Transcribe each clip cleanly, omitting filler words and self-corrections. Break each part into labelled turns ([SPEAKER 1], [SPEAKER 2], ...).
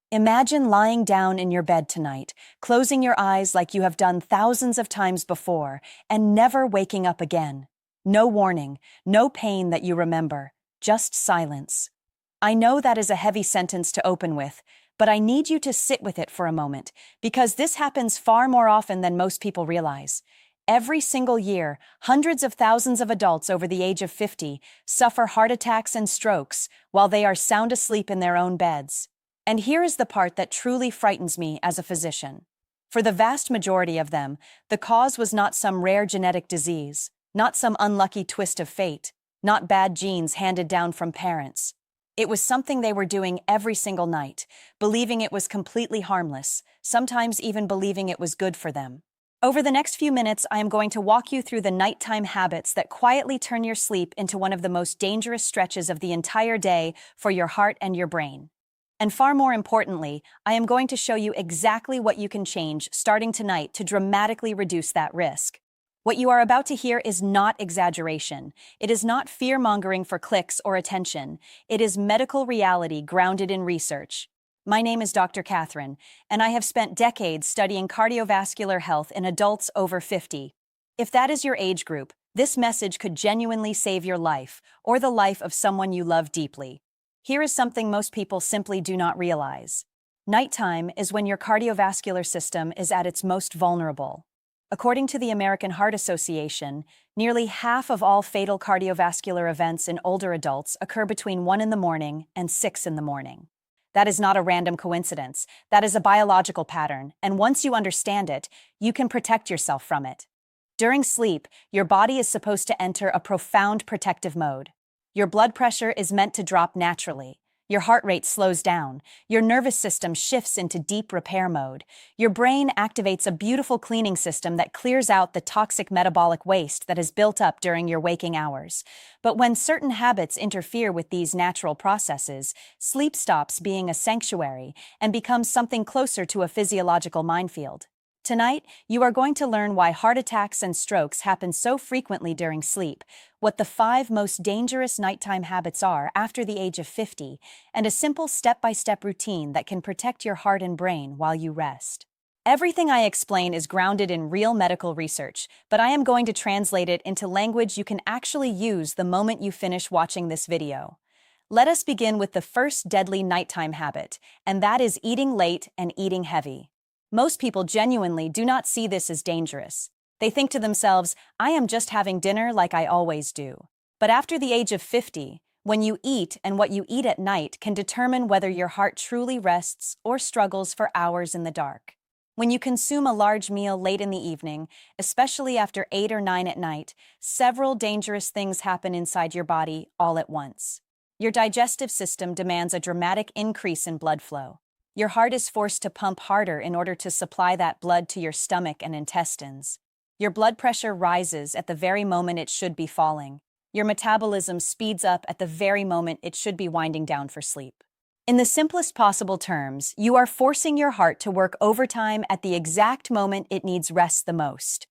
[SPEAKER 1] Imagine lying down in your bed tonight, closing your eyes like you have done thousands of times before, and never waking up again. No warning, no pain that you remember, just silence. I know that is a heavy sentence to open with, but I need you to sit with it for a moment, because this happens far more often than most people realize. Every single year, hundreds of thousands of adults over the age of 50 suffer heart attacks and strokes while they are sound asleep in their own beds. And here is the part that truly frightens me as a physician. For the vast majority of them, the cause was not some rare genetic disease, not some unlucky twist of fate, not bad genes handed down from parents. It was something they were doing every single night, believing it was completely harmless, sometimes even believing it was good for them. Over the next few minutes, I am going to walk you through the nighttime habits that quietly turn your sleep into one of the most dangerous stretches of the entire day for your heart and your brain. And far more importantly, I am going to show you exactly what you can change starting tonight to dramatically reduce that risk. What you are about to hear is not exaggeration. It is not fear-mongering for clicks or attention. It is medical reality grounded in research. My name is Dr. Catherine, and I have spent decades studying cardiovascular health in adults over 50. If that is your age group, this message could genuinely save your life or the life of someone you love deeply. Here is something most people simply do not realize. Nighttime is when your cardiovascular system is at its most vulnerable. According to the American Heart Association, nearly half of all fatal cardiovascular events in older adults occur between 1 in the morning and 6 in the morning. That is not a random coincidence. That is a biological pattern, and once you understand it, you can protect yourself from it. During sleep, your body is supposed to enter a profound protective mode. Your blood pressure is meant to drop naturally. Your heart rate slows down. Your nervous system shifts into deep repair mode. Your brain activates a beautiful cleaning system that clears out the toxic metabolic waste that is built up during your waking hours. But when certain habits interfere with these natural processes, sleep stops being a sanctuary and becomes something closer to a physiological minefield. Tonight, you are going to learn why heart attacks and strokes happen so frequently during sleep, what the 5 most dangerous nighttime habits are after the age of 50, and a simple step-by-step routine that can protect your heart and brain while you rest. Everything I explain is grounded in real medical research, but I am going to translate it into language you can actually use the moment you finish watching this video. Let us begin with the first deadly nighttime habit, and that is eating late and eating heavy. Most people genuinely do not see this as dangerous. They think to themselves, I am just having dinner like I always do. But after the age of 50, when you eat and what you eat at night can determine whether your heart truly rests or struggles for hours in the dark. When you consume a large meal late in the evening, especially after 8 or 9 at night, several dangerous things happen inside your body all at once. Your digestive system demands a dramatic increase in blood flow. Your heart is forced to pump harder in order to supply that blood to your stomach and intestines. Your blood pressure rises at the very moment it should be falling. Your metabolism speeds up at the very moment it should be winding down for sleep. In the simplest possible terms, you are forcing your heart to work overtime at the exact moment it needs rest the most.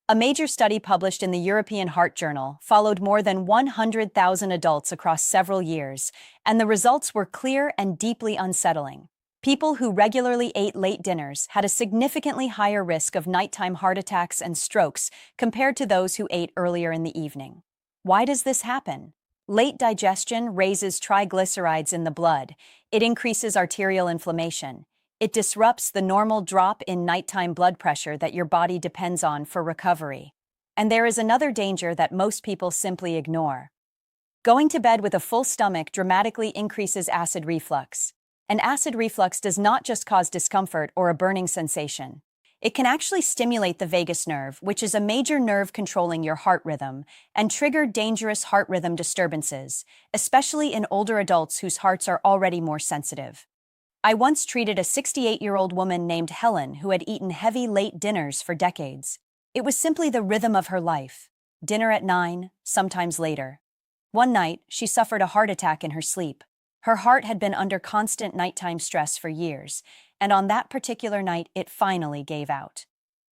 [SPEAKER 1] A major study published in the European Heart Journal followed more than 100,000 adults across several years, and the results were clear and deeply unsettling. People who regularly ate late dinners had a significantly higher risk of nighttime heart attacks and strokes compared to those who ate earlier in the evening. Why does this happen? Late digestion raises triglycerides in the blood. It increases arterial inflammation. It disrupts the normal drop in nighttime blood pressure that your body depends on for recovery. And there is another danger that most people simply ignore. Going to bed with a full stomach dramatically increases acid reflux. And acid reflux does not just cause discomfort or a burning sensation. It can actually stimulate the vagus nerve, which is a major nerve controlling your heart rhythm, and trigger dangerous heart rhythm disturbances, especially in older adults whose hearts are already more sensitive. I once treated a 68-year-old woman named Helen who had eaten heavy late dinners for decades. It was simply the rhythm of her life. Dinner at 9, sometimes later. One night, she suffered a heart attack in her sleep. Her heart had been under constant nighttime stress for years, and on that particular night, it finally gave out.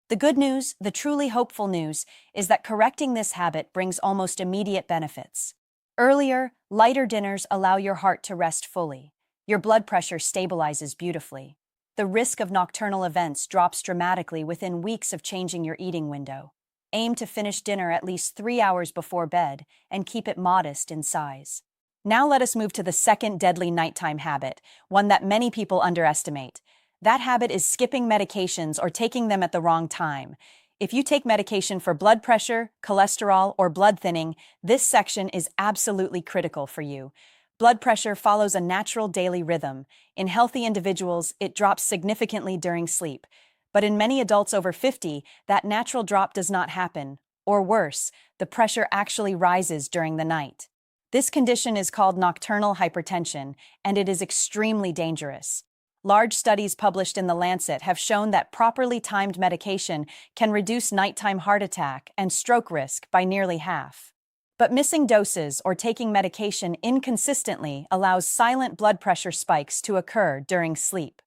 [SPEAKER 1] The good news, the truly hopeful news, is that correcting this habit brings almost immediate benefits. Earlier, lighter dinners allow your heart to rest fully. Your blood pressure stabilizes beautifully. The risk of nocturnal events drops dramatically within weeks of changing your eating window. Aim to finish dinner at least 3 hours before bed and keep it modest in size. Now let us move to the second deadly nighttime habit, one that many people underestimate. That habit is skipping medications or taking them at the wrong time. If you take medication for blood pressure, cholesterol, or blood thinning, this section is absolutely critical for you. Blood pressure follows a natural daily rhythm. In healthy individuals, it drops significantly during sleep. But in many adults over 50, that natural drop does not happen. Or worse, the pressure actually rises during the night. This condition is called nocturnal hypertension, and it is extremely dangerous. Large studies published in The Lancet have shown that properly timed medication can reduce nighttime heart attack and stroke risk by nearly half. But missing doses or taking medication inconsistently allows silent blood pressure spikes to occur during sleep.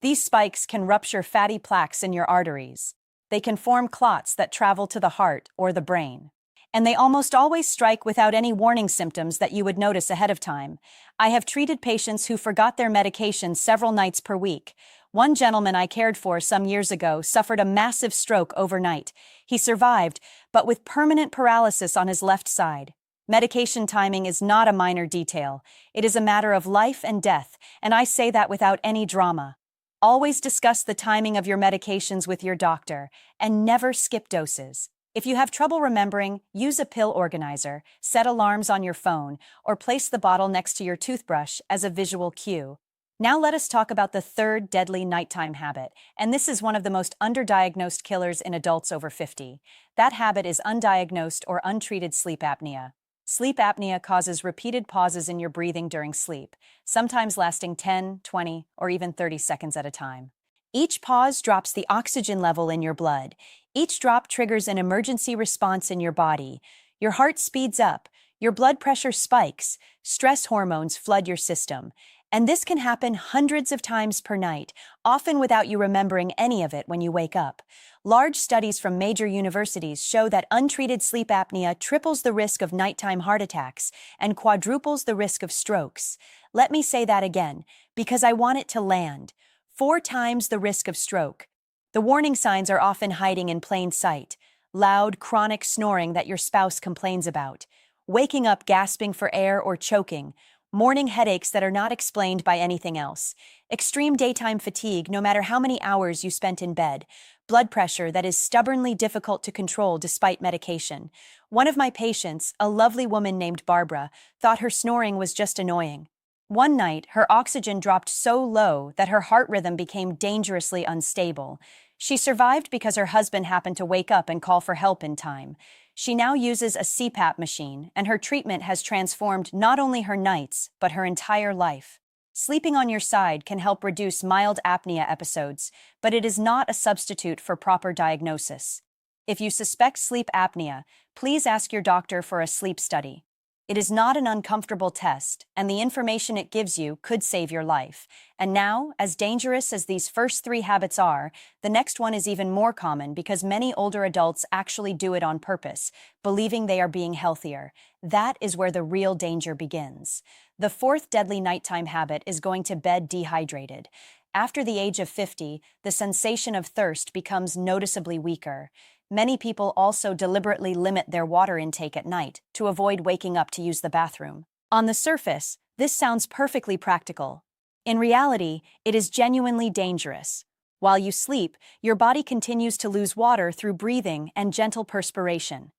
[SPEAKER 1] These spikes can rupture fatty plaques in your arteries. They can form clots that travel to the heart or the brain. And they almost always strike without any warning symptoms that you would notice ahead of time. I have treated patients who forgot their medication several nights per week. One gentleman I cared for some years ago suffered a massive stroke overnight. He survived, but with permanent paralysis on his left side. Medication timing is not a minor detail. It is a matter of life and death, and I say that without any drama. Always discuss the timing of your medications with your doctor, and never skip doses. If you have trouble remembering, use a pill organizer, set alarms on your phone, or place the bottle next to your toothbrush as a visual cue. Now let us talk about the third deadly nighttime habit, and this is one of the most underdiagnosed killers in adults over 50. That habit is undiagnosed or untreated sleep apnea. Sleep apnea causes repeated pauses in your breathing during sleep, sometimes lasting 10, 20, or even 30 seconds at a time. Each pause drops the oxygen level in your blood. Each drop triggers an emergency response in your body. Your heart speeds up, your blood pressure spikes, stress hormones flood your system. And this can happen hundreds of times per night, often without you remembering any of it when you wake up. Large studies from major universities show that untreated sleep apnea triples the risk of nighttime heart attacks and quadruples the risk of strokes. Let me say that again, because I want it to land. 4 times the risk of stroke. The warning signs are often hiding in plain sight. Loud, chronic snoring that your spouse complains about. Waking up gasping for air or choking. Morning headaches that are not explained by anything else. Extreme daytime fatigue no matter how many hours you spent in bed. Blood pressure that is stubbornly difficult to control despite medication. One of my patients, a lovely woman named Barbara, thought her snoring was just annoying. One night, her oxygen dropped so low that her heart rhythm became dangerously unstable. She survived because her husband happened to wake up and call for help in time. She now uses a CPAP machine, and her treatment has transformed not only her nights, but her entire life. Sleeping on your side can help reduce mild apnea episodes, but it is not a substitute for proper diagnosis. If you suspect sleep apnea, please ask your doctor for a sleep study. It is not an uncomfortable test, and the information it gives you could save your life. And now, as dangerous as these first 3 habits are, the next one is even more common because many older adults actually do it on purpose, believing they are being healthier. That is where the real danger begins. The 4th deadly nighttime habit is going to bed dehydrated. After the age of 50, the sensation of thirst becomes noticeably weaker. Many people also deliberately limit their water intake at night to avoid waking up to use the bathroom. On the surface, this sounds perfectly practical. In reality, it is genuinely dangerous. While you sleep, your body continues to lose water through breathing and gentle perspiration.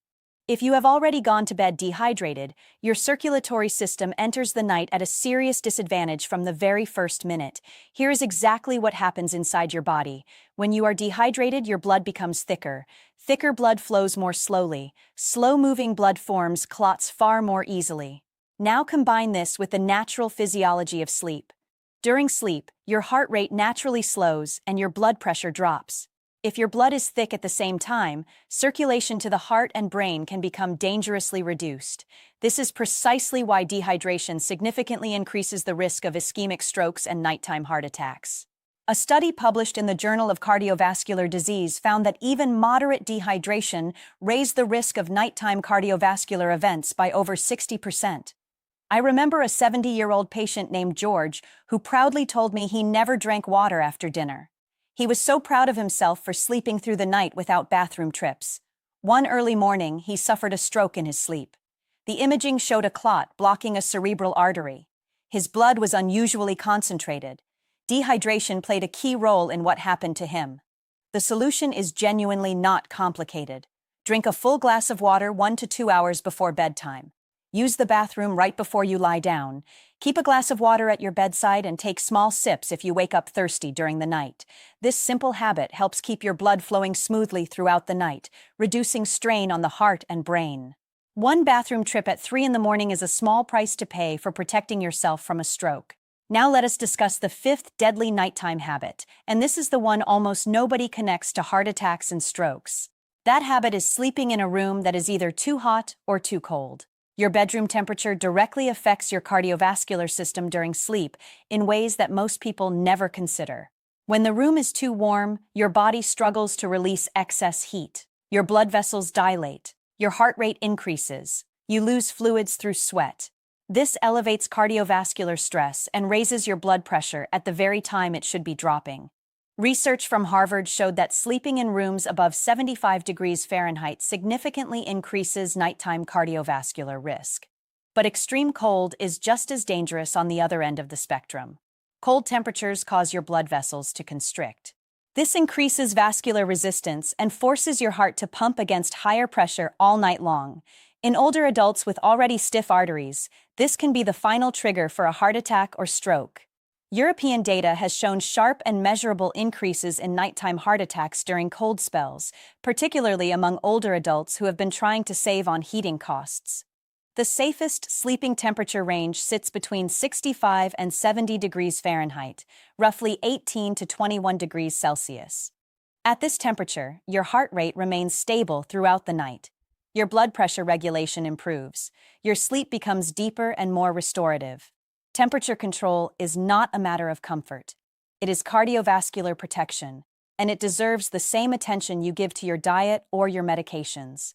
[SPEAKER 1] If you have already gone to bed dehydrated, your circulatory system enters the night at a serious disadvantage from the very first minute. Here is exactly what happens inside your body. When you are dehydrated, your blood becomes thicker. Thicker blood flows more slowly. Slow-moving blood forms clots far more easily. Now combine this with the natural physiology of sleep. During sleep, your heart rate naturally slows and your blood pressure drops. If your blood is thick at the same time, circulation to the heart and brain can become dangerously reduced. This is precisely why dehydration significantly increases the risk of ischemic strokes and nighttime heart attacks. A study published in the Journal of Cardiovascular Disease found that even moderate dehydration raised the risk of nighttime cardiovascular events by over 60%. I remember a 70-year-old patient named George who proudly told me he never drank water after dinner. He was so proud of himself for sleeping through the night without bathroom trips. One early morning, he suffered a stroke in his sleep. The imaging showed a clot blocking a cerebral artery. His blood was unusually concentrated. Dehydration played a key role in what happened to him. The solution is genuinely not complicated. Drink a full glass of water 1 to 2 hours before bedtime. Use the bathroom right before you lie down. Keep a glass of water at your bedside and take small sips if you wake up thirsty during the night. This simple habit helps keep your blood flowing smoothly throughout the night, reducing strain on the heart and brain. One bathroom trip at 3 in the morning is a small price to pay for protecting yourself from a stroke. Now let us discuss the fifth deadly nighttime habit, and this is the one almost nobody connects to heart attacks and strokes. That habit is sleeping in a room that is either too hot or too cold. Your bedroom temperature directly affects your cardiovascular system during sleep in ways that most people never consider. When the room is too warm, your body struggles to release excess heat. Your blood vessels dilate. Your heart rate increases. You lose fluids through sweat. This elevates cardiovascular stress and raises your blood pressure at the very time it should be dropping. Research from Harvard showed that sleeping in rooms above 75 degrees Fahrenheit significantly increases nighttime cardiovascular risk. But extreme cold is just as dangerous on the other end of the spectrum. Cold temperatures cause your blood vessels to constrict. This increases vascular resistance and forces your heart to pump against higher pressure all night long. In older adults with already stiff arteries, this can be the final trigger for a heart attack or stroke. European data has shown sharp and measurable increases in nighttime heart attacks during cold spells, particularly among older adults who have been trying to save on heating costs. The safest sleeping temperature range sits between 65 and 70 degrees Fahrenheit, roughly 18 to 21 degrees Celsius. At this temperature, your heart rate remains stable throughout the night. Your blood pressure regulation improves. Your sleep becomes deeper and more restorative. Temperature control is not a matter of comfort. It is cardiovascular protection, and it deserves the same attention you give to your diet or your medications.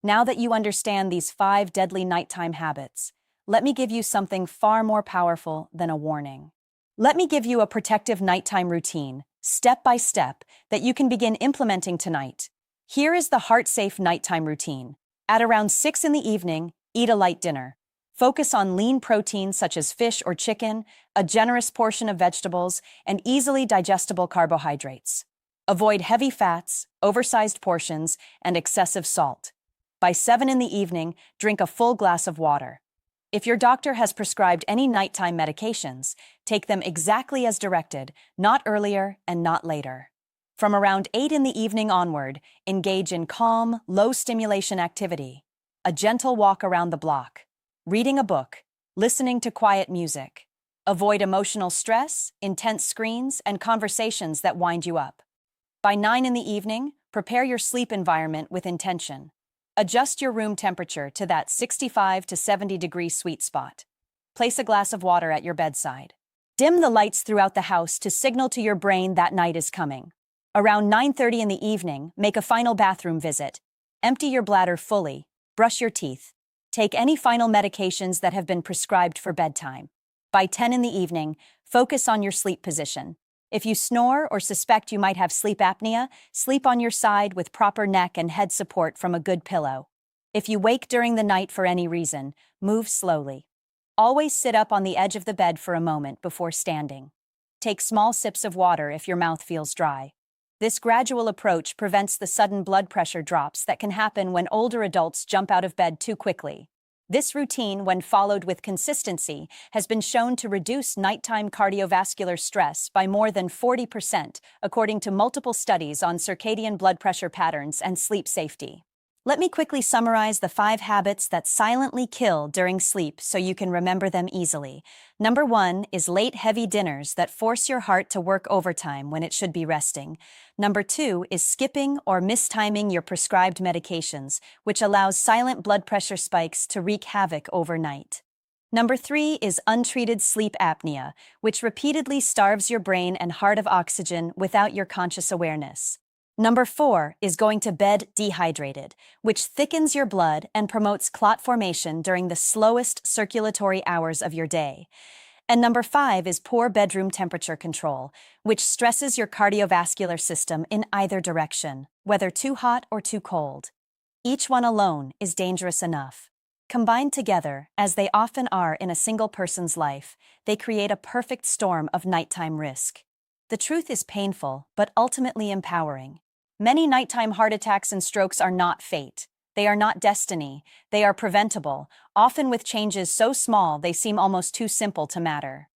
[SPEAKER 1] Now that you understand these 5 deadly nighttime habits, let me give you something far more powerful than a warning. Let me give you a protective nighttime routine, step by step, that you can begin implementing tonight. Here is the heart-safe nighttime routine. At around 6 in the evening, eat a light dinner. Focus on lean proteins such as fish or chicken, a generous portion of vegetables, and easily digestible carbohydrates. Avoid heavy fats, oversized portions, and excessive salt. By 7 in the evening, drink a full glass of water. If your doctor has prescribed any nighttime medications, take them exactly as directed, not earlier and not later. From around 8 in the evening onward, engage in calm, low-stimulation activity. A gentle walk around the block. Reading a book, listening to quiet music. Avoid emotional stress, intense screens, and conversations that wind you up. By 9 in the evening, prepare your sleep environment with intention. Adjust your room temperature to that 65 to 70 degree sweet spot. Place a glass of water at your bedside. Dim the lights throughout the house to signal to your brain that night is coming. Around 9:30 in the evening, make a final bathroom visit. Empty your bladder fully. Brush your teeth. Take any final medications that have been prescribed for bedtime. By 10 in the evening, focus on your sleep position. If you snore or suspect you might have sleep apnea, sleep on your side with proper neck and head support from a good pillow. If you wake during the night for any reason, move slowly. Always sit up on the edge of the bed for a moment before standing. Take small sips of water if your mouth feels dry. This gradual approach prevents the sudden blood pressure drops that can happen when older adults jump out of bed too quickly. This routine, when followed with consistency, has been shown to reduce nighttime cardiovascular stress by more than 40%, according to multiple studies on circadian blood pressure patterns and sleep safety. Let me quickly summarize the 5 habits that silently kill during sleep so you can remember them easily. Number 1 is late heavy dinners that force your heart to work overtime when it should be resting. Number 2 is skipping or mistiming your prescribed medications, which allows silent blood pressure spikes to wreak havoc overnight. Number 3 is untreated sleep apnea, which repeatedly starves your brain and heart of oxygen without your conscious awareness. Number 4 is going to bed dehydrated, which thickens your blood and promotes clot formation during the slowest circulatory hours of your day. And number 5 is poor bedroom temperature control, which stresses your cardiovascular system in either direction, whether too hot or too cold. Each one alone is dangerous enough. Combined together, as they often are in a single person's life, they create a perfect storm of nighttime risk. The truth is painful, but ultimately empowering. Many nighttime heart attacks and strokes are not fate. They are not destiny. They are preventable, often with changes so small they seem almost too simple to matter.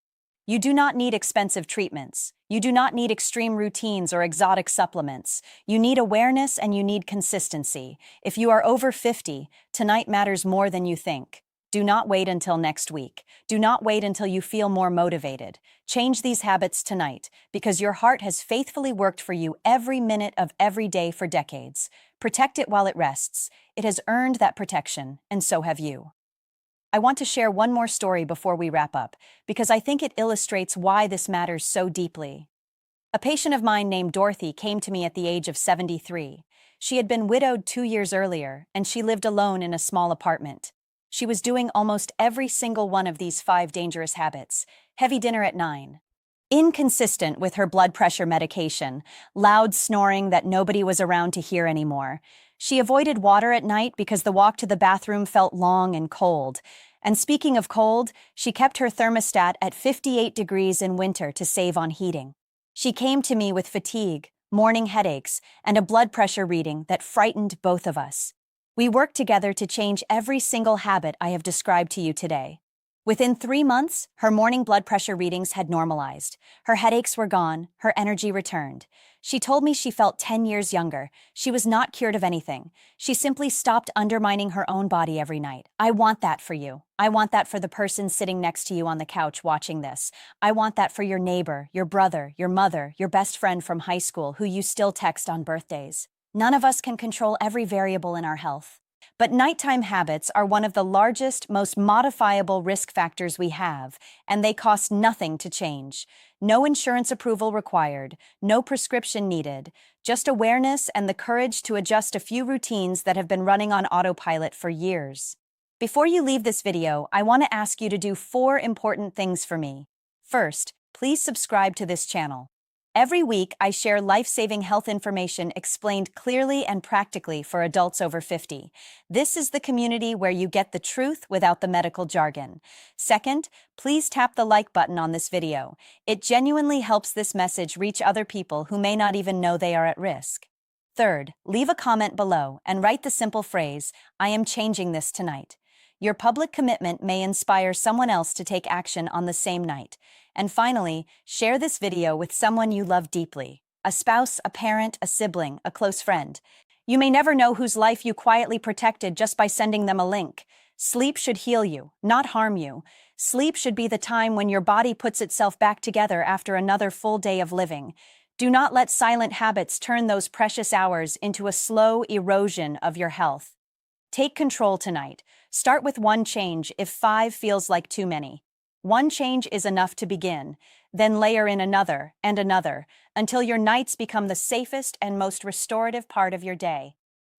[SPEAKER 1] You do not need expensive treatments. You do not need extreme routines or exotic supplements. You need awareness and you need consistency. If you are over 50, tonight matters more than you think. Do not wait until next week. Do not wait until you feel more motivated. Change these habits tonight, because your heart has faithfully worked for you every minute of every day for decades. Protect it while it rests. It has earned that protection, and so have you. I want to share one more story before we wrap up, because I think it illustrates why this matters so deeply. A patient of mine named Dorothy came to me at the age of 73. She had been widowed 2 years earlier, and she lived alone in a small apartment. She was doing almost every single one of these 5 dangerous habits. Heavy dinner at 9. Inconsistent with her blood pressure medication, loud snoring that nobody was around to hear anymore. She avoided water at night because the walk to the bathroom felt long and cold. And speaking of cold, she kept her thermostat at 58 degrees in winter to save on heating. She came to me with fatigue, morning headaches, and a blood pressure reading that frightened both of us. We worked together to change every single habit I have described to you today. Within 3 months, her morning blood pressure readings had normalized. Her headaches were gone, her energy returned. She told me she felt 10 years younger. She was not cured of anything. She simply stopped undermining her own body every night. I want that for you. I want that for the person sitting next to you on the couch watching this. I want that for your neighbor, your brother, your mother, your best friend from high school who you still text on birthdays. None of us can control every variable in our health. But nighttime habits are one of the largest, most modifiable risk factors we have, and they cost nothing to change. No insurance approval required, no prescription needed, just awareness and the courage to adjust a few routines that have been running on autopilot for years. Before you leave this video, I want to ask you to do 4 important things for me. First, please subscribe to this channel. Every week, I share life-saving health information explained clearly and practically for adults over 50. This is the community where you get the truth without the medical jargon. Second, please tap the like button on this video. It genuinely helps this message reach other people who may not even know they are at risk. Third, leave a comment below and write the simple phrase, "I am changing this tonight." Your public commitment may inspire someone else to take action on the same night. And finally, share this video with someone you love deeply. A spouse, a parent, a sibling, a close friend. You may never know whose life you quietly protected just by sending them a link. Sleep should heal you, not harm you. Sleep should be the time when your body puts itself back together after another full day of living. Do not let silent habits turn those precious hours into a slow erosion of your health. Take control tonight. Start with one change if 5 feels like too many. One change is enough to begin, then layer in another and another until your nights become the safest and most restorative part of your day.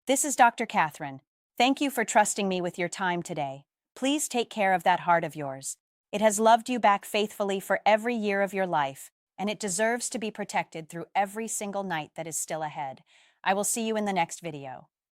[SPEAKER 1] This is Dr. Catherine. Thank you for trusting me with your time today. Please take care of that heart of yours. It has loved you back faithfully for every year of your life, and it deserves to be protected through every single night that is still ahead. I will see you in the next video.